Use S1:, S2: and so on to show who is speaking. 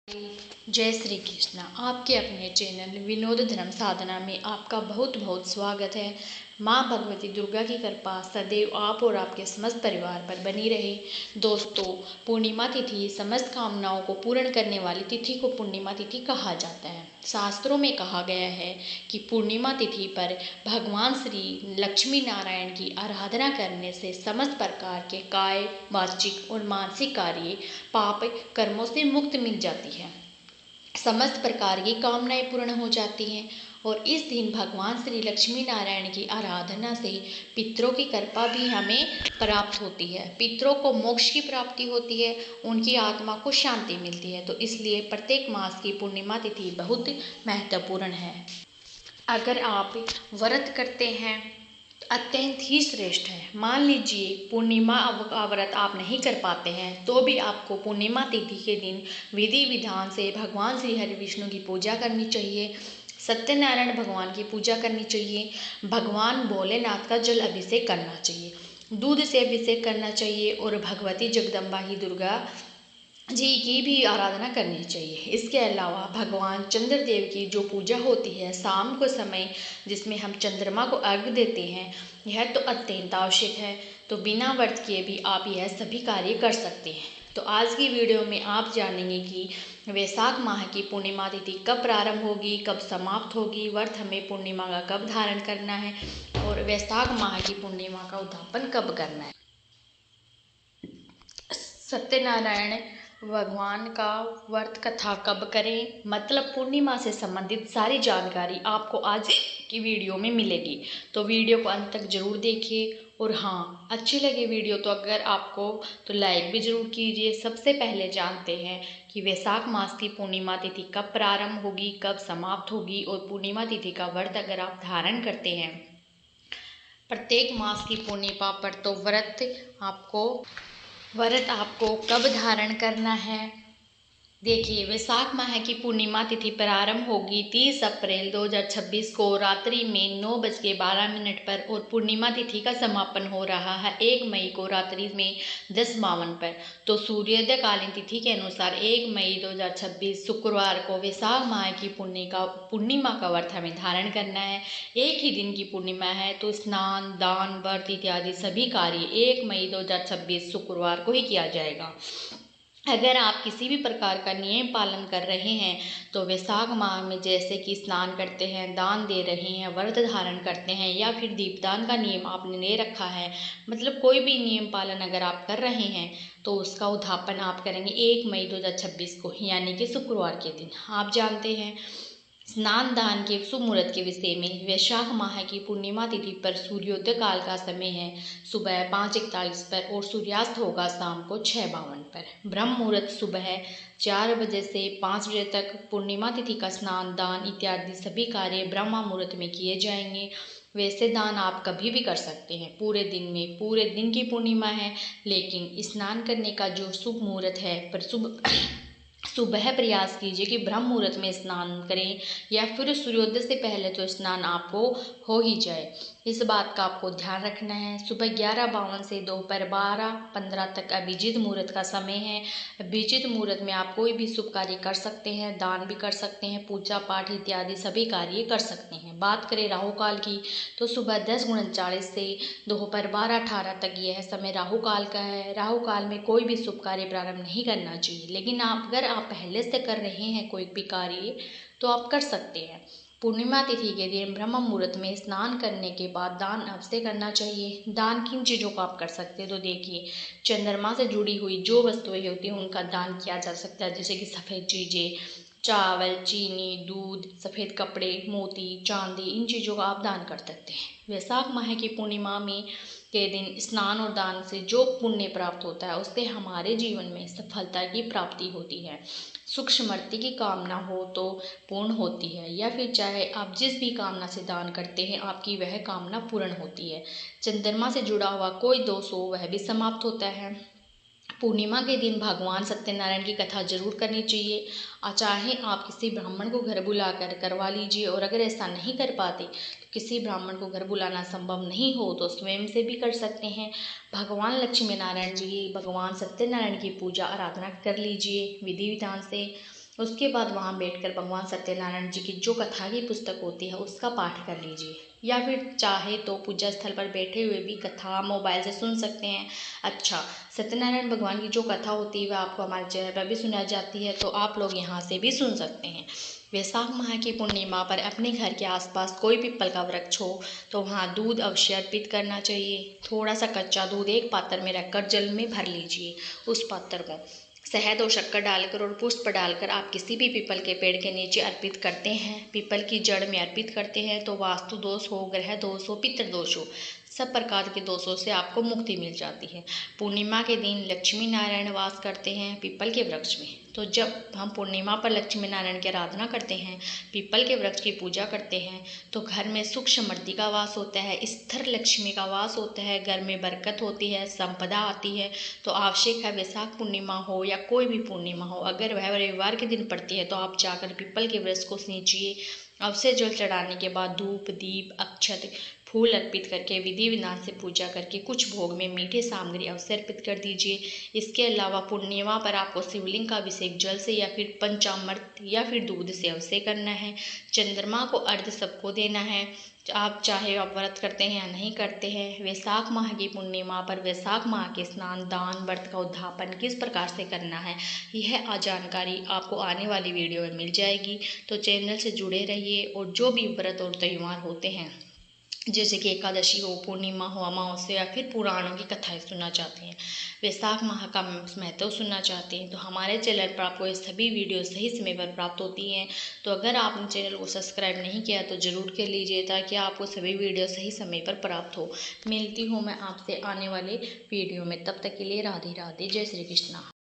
S1: जय श्री कृष्णा। आपके अपने चैनल विनोद धर्म साधना में आपका बहुत बहुत स्वागत है। माँ भगवती दुर्गा की कृपा सदैव आप और आपके समस्त परिवार पर बनी रहे। दोस्तों, पूर्णिमा तिथि समस्त कामनाओं को पूर्ण करने वाली तिथि को पूर्णिमा तिथि कहा जाता है। शास्त्रों में कहा गया है कि पूर्णिमा तिथि पर भगवान श्री लक्ष्मी नारायण की आराधना करने से समस्त प्रकार के काय, वाचिक और मानसिक कार्य पाप कर्मों से मुक्त मिल जाती है। समस्त प्रकार की कामनाएं पूर्ण हो जाती हैं और इस दिन भगवान श्री लक्ष्मी नारायण की आराधना से पितरों की कृपा भी हमें प्राप्त होती है। पितरों को मोक्ष की प्राप्ति होती है, उनकी आत्मा को शांति मिलती है। तो इसलिए प्रत्येक मास की पूर्णिमा तिथि बहुत महत्वपूर्ण है। अगर आप व्रत करते हैं अत्यंत ही श्रेष्ठ है। मान लीजिए पूर्णिमा का व्रत आप नहीं कर पाते हैं तो भी आपको पूर्णिमा तिथि के दिन विधि विधान से भगवान श्री हरि विष्णु की पूजा करनी चाहिए, सत्यनारायण भगवान की पूजा करनी चाहिए, भगवान भोलेनाथ का जल अभिषेक करना चाहिए, दूध से अभिषेक करना चाहिए और भगवती जगदम्बा ही दुर्गा जी की भी आराधना करनी चाहिए। इसके अलावा भगवान चंद्रदेव की जो पूजा होती है शाम को समय, जिसमें हम चंद्रमा को अर्घ्य देते हैं, यह तो अत्यंत आवश्यक है। तो बिना व्रत किए भी आप यह सभी कार्य कर सकते हैं। तो आज की वीडियो में आप जानेंगे कि वैशाख माह की पूर्णिमा तिथि कब प्रारंभ होगी, कब समाप्त होगी, व्रत हमें पूर्णिमा का कब धारण करना है और वैशाख माह की पूर्णिमा का उद्यापन कब करना है। सत्यनारायण भगवान का व्रत कथा कब करें, मतलब पूर्णिमा से संबंधित सारी जानकारी आपको आज की वीडियो में मिलेगी। तो वीडियो को अंत तक जरूर देखिए और हाँ, अच्छी लगे वीडियो तो अगर आपको तो लाइक भी जरूर कीजिए। सबसे पहले जानते हैं कि वैशाख मास की पूर्णिमा तिथि कब प्रारंभ होगी, कब समाप्त होगी और पूर्णिमा तिथि का व्रत अगर आप धारण करते हैं प्रत्येक मास की पूर्णिमा पर तो व्रत आपको कब धारण करना है। देखिए, वैशाख माह की पूर्णिमा तिथि प्रारंभ होगी 30 अप्रैल 2026 को रात्रि में 9:12 पर और पूर्णिमा तिथि का समापन हो रहा है 1 मई को रात्रि में 10:52 पर। तो सूर्योदय कालीन तिथि के अनुसार 1 मई 2026 शुक्रवार को वैशाख माह की पूर्णिमा का व्रत हमें धारण करना है। एक ही दिन की पूर्णिमा है तो स्नान, दान, व्रत इत्यादि सभी कार्य 1 मई 2026 शुक्रवार को ही किया जाएगा। अगर आप किसी भी प्रकार का नियम पालन कर रहे हैं तो वैशाख माह में जैसे कि स्नान करते हैं, दान दे रहे हैं, व्रत धारण करते हैं या फिर दीपदान का नियम आपने ले रखा है, मतलब कोई भी नियम पालन अगर आप कर रहे हैं तो उसका उद्यापन आप करेंगे 1 मई 2026 को, यानी कि शुक्रवार के दिन। आप जानते हैं स्नान दान के शुभ मुहूर्त के विषय में। वैशाख माह की पूर्णिमा तिथि पर सूर्योदय काल का समय है सुबह 5:41 पर और सूर्यास्त होगा शाम को 6:52 पर। ब्रह्म मुहूर्त सुबह 4 बजे से 5 बजे तक। पूर्णिमा तिथि का स्नान दान इत्यादि सभी कार्य ब्रह्म मुहूर्त में किए जाएंगे। वैसे दान आप कभी भी कर सकते हैं पूरे दिन में, पूरे दिन की पूर्णिमा है, लेकिन स्नान करने का जो शुभ मुहूर्त है पर सुबह प्रयास कीजिए कि ब्रह्म मुहूर्त में स्नान करें या फिर सूर्योदय से पहले तो स्नान आपको हो ही जाए। इस बात का आपको ध्यान रखना है। सुबह 11:52 से दोपहर 12:15 तक अभिजीत मुहूर्त का समय है। अभिजीत मुहूर्त में आप कोई भी शुभ कार्य कर सकते हैं, दान भी कर सकते हैं, पूजा पाठ इत्यादि सभी कार्य कर सकते हैं। बात करें राहु काल की तो सुबह 10:39 से दोपहर 12:18 तक यह समय राहु काल का है। राहु काल में कोई भी शुभ कार्य प्रारंभ नहीं करना चाहिए, लेकिन अगर आप पहले से कर रहे हैं कोई भी कार्य तो आप कर सकते हैं। पूर्णिमा तिथि के दिन ब्रह्म मुहूर्त में स्नान करने के बाद दान अवश्य करना चाहिए। दान किन चीज़ों का आप कर सकते हैं तो देखिए, चंद्रमा से जुड़ी हुई जो वस्तुएं होती हैं उनका दान किया जा सकता है, जैसे कि सफ़ेद चीज़ें, चावल, चीनी, दूध, सफ़ेद कपड़े, मोती, चांदी, इन चीज़ों का आप दान कर सकते हैं। वैशाख माह की पूर्णिमा में के दिन स्नान और दान से जो पुण्य प्राप्त होता है उससे हमारे जीवन में सफलता की प्राप्ति होती है। सुख समृद्धि की कामना हो तो पूर्ण होती है, या फिर चाहे आप जिस भी कामना से दान करते हैं आपकी वह कामना पूर्ण होती है। चंद्रमा से जुड़ा हुआ कोई दोष हो वह भी समाप्त होता है। पूर्णिमा के दिन भगवान सत्यनारायण की कथा जरूर करनी चाहिए। चाहे आप किसी ब्राह्मण को घर बुलाकर करवा लीजिए, और अगर ऐसा नहीं कर पाते तो किसी ब्राह्मण को घर बुलाना संभव नहीं हो तो स्वयं से भी कर सकते हैं। भगवान लक्ष्मी नारायण जी, भगवान सत्यनारायण की पूजा आराधना कर लीजिए विधि विधान से। उसके बाद वहाँ बैठकर भगवान सत्यनारायण जी की जो कथा की पुस्तक होती है उसका पाठ कर लीजिए, या फिर चाहे तो पूजा स्थल पर बैठे हुए भी कथा मोबाइल से सुन सकते हैं। अच्छा, सत्यनारायण भगवान की जो कथा होती है वह आपको हमारे चैनल पर भी सुनाई जाती है, तो आप लोग यहाँ से भी सुन सकते हैं। वैशाख माह की पूर्णिमा पर अपने घर के आसपास कोई पीपल का वृक्ष हो तो वहाँ दूध अवश्य अर्पित करना चाहिए। थोड़ा सा कच्चा दूध एक पात्र में रखकर जल में भर लीजिए। उस पात्र को शहद और शक्कर डालकर और पुष्प डालकर आप किसी भी पीपल के पेड़ के नीचे अर्पित करते हैं, पीपल की जड़ में अर्पित करते हैं, तो वास्तु दोष हो, ग्रह दोष हो, पितृ दोष हो, सब प्रकार के दोषों से आपको मुक्ति मिल जाती है। पूर्णिमा के दिन लक्ष्मी नारायण वास करते हैं पीपल के वृक्ष में, तो जब हम पूर्णिमा पर लक्ष्मी नारायण की आराधना करते हैं, पीपल के वृक्ष की पूजा करते हैं, तो घर में सुख समृद्धि का वास होता है, स्थिर लक्ष्मी का वास होता है, घर में बरकत होती है, संपदा आती है। तो आवश्यक है वैशाख पूर्णिमा हो या कोई भी पूर्णिमा हो, अगर वह रविवार के दिन पड़ती है तो आप जाकर पीपल के वृक्ष को सींचिए। अवश्य जल चढ़ाने के बाद धूप दीप अक्षत फूल अर्पित करके विधि विधान से पूजा करके कुछ भोग में मीठे सामग्री अवश्य अर्पित कर दीजिए। इसके अलावा पूर्णिमा पर आपको शिवलिंग का अभिषेक जल से या फिर पंचामृत या फिर दूध से अवश्य करना है। चंद्रमा को अर्घ्य सबको देना है, आप चाहे आप व्रत करते हैं या नहीं करते हैं। वैशाख माह की पूर्णिमा पर वैशाख माह के स्नान दान व्रत का उद्यापन किस प्रकार से करना है, यह जानकारी आपको आने वाली वीडियो में मिल जाएगी। तो चैनल से जुड़े रहिए और जो भी व्रत और त्यौहार होते हैं, जैसे कि एकादशी हो, पूर्णिमा हो, अमावस्या या फिर पुराणों की कथाएं सुनना चाहते हैं, वैशाख माह का महत्व सुनना चाहते हैं, तो हमारे चैनल पर आपको ये सभी वीडियो सही समय पर प्राप्त होती हैं। तो अगर आपने चैनल को सब्सक्राइब नहीं किया तो ज़रूर कर लीजिए, ताकि आपको सभी वीडियो सही समय पर प्राप्त हो। मिलती हूँ मैं आपसे आने वाले वीडियो में, तब तक के लिए राधे राधे, जय श्री कृष्णा।